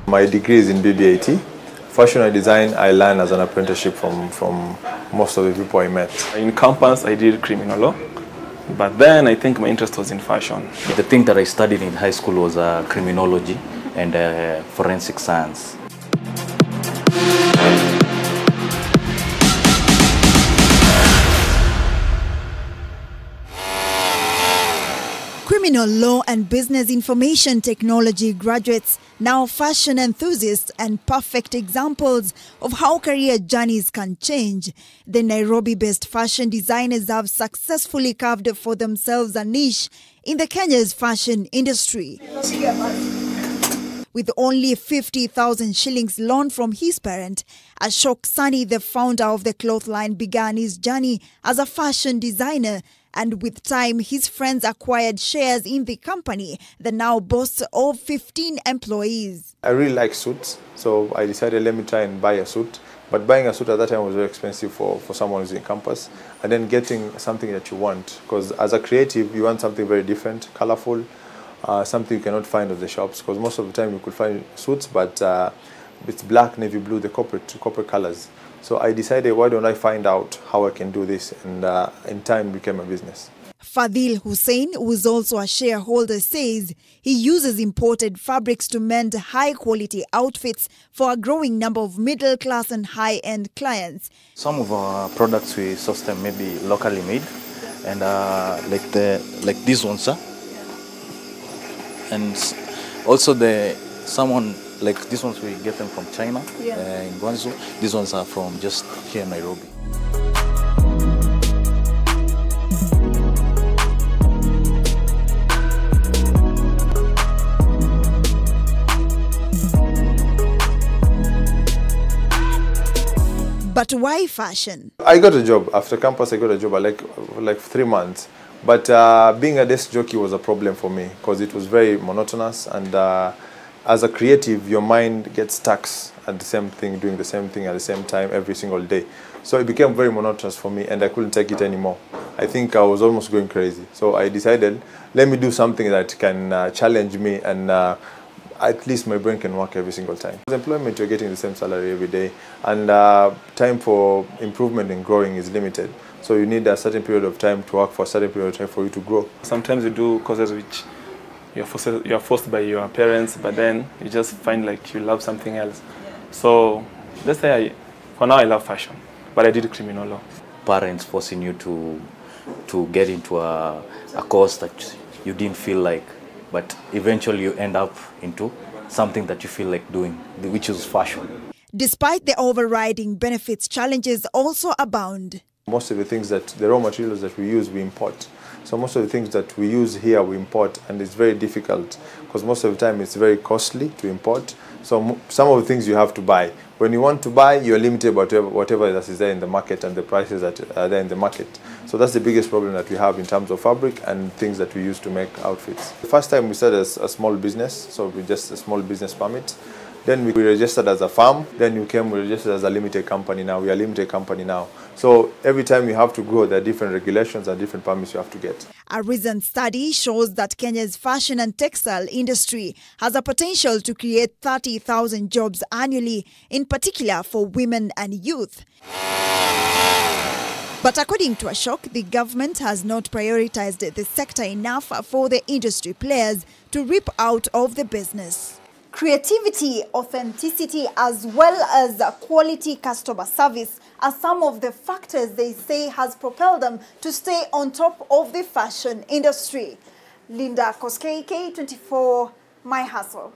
My degree is in BBAT. Fashion and design I learned as an apprenticeship from most of the people I met. In campus I did criminal law, but then I think my interest was in fashion. The thing that I studied in high school was criminology and forensic science. Criminal law and business information technology graduates, now fashion enthusiasts and perfect examples of how career journeys can change. The Nairobi-based fashion designers have successfully carved for themselves a niche in the Kenya's fashion industry. With only 50,000 shillings loan from his parent, Ashok Sunny, the founder of the cloth line, began his journey as a fashion designer. And with time, his friends acquired shares in the company that now boasts of 15 employees. I really like suits, so I decided let me try and buy a suit. But buying a suit at that time was very expensive for someone who's in campus. And then getting something that you want, because as a creative, you want something very different, colorful, something you cannot find at the shops. Because most of the time you could find suits, but it's black, navy blue, the corporate colors. So I decided, why don't I find out how I can do this, and in time became a business. Fadil Hussein, who is also a shareholder, says he uses imported fabrics to mend high-quality outfits for a growing number of middle-class and high-end clients. Some of our products we source them maybe locally made, and like these ones, and also someone. Like these ones, we get them from China, in Guangzhou. These ones are from just here in Nairobi. But why fashion? I got a job. After campus, I got a job like 3 months. But being a desk jockey was a problem for me because it was very monotonous, and as a creative, your mind gets stuck at the same thing, doing the same thing at the same time every single day. So it became very monotonous for me, and I couldn't take it anymore. I think I was almost going crazy. So I decided, let me do something that can challenge me, and at least my brain can work every single time. As employment, you're getting the same salary every day, and time for improvement and growing is limited. So you need a certain period of time to work for a certain period of time for you to grow. Sometimes you do courses which you're forced by your parents, but then you just find like you love something else. So let's say for now I love fashion, but I did criminal law. Parents forcing you to get into a course that you didn't feel like, but eventually you end up into something that you feel like doing, which is fashion. Despite the overriding benefits, challenges also abound. Most of the things the raw materials that we use, we import. So most of the things that we use here, we import, and it's very difficult because most of the time it's very costly to import. So some of the things you have to buy. When you want to buy, you're limited by whatever that is there in the market and the prices that are there in the market. So that's the biggest problem that we have in terms of fabric and things that we use to make outfits. The first time we started as a small business, so we just a small business permit. Then we registered as a firm. Then we registered as a limited company now. We are a limited company now. So every time you have to grow, there are different regulations and different permits you have to get. A recent study shows that Kenya's fashion and textile industry has a potential to create 30,000 jobs annually, in particular for women and youth. But according to Ashok, the government has not prioritized the sector enough for the industry players to reap out of the business. Creativity, authenticity, as well as quality customer service are some of the factors they say has propelled them to stay on top of the fashion industry. Linda Koskei, K24, My Hustle.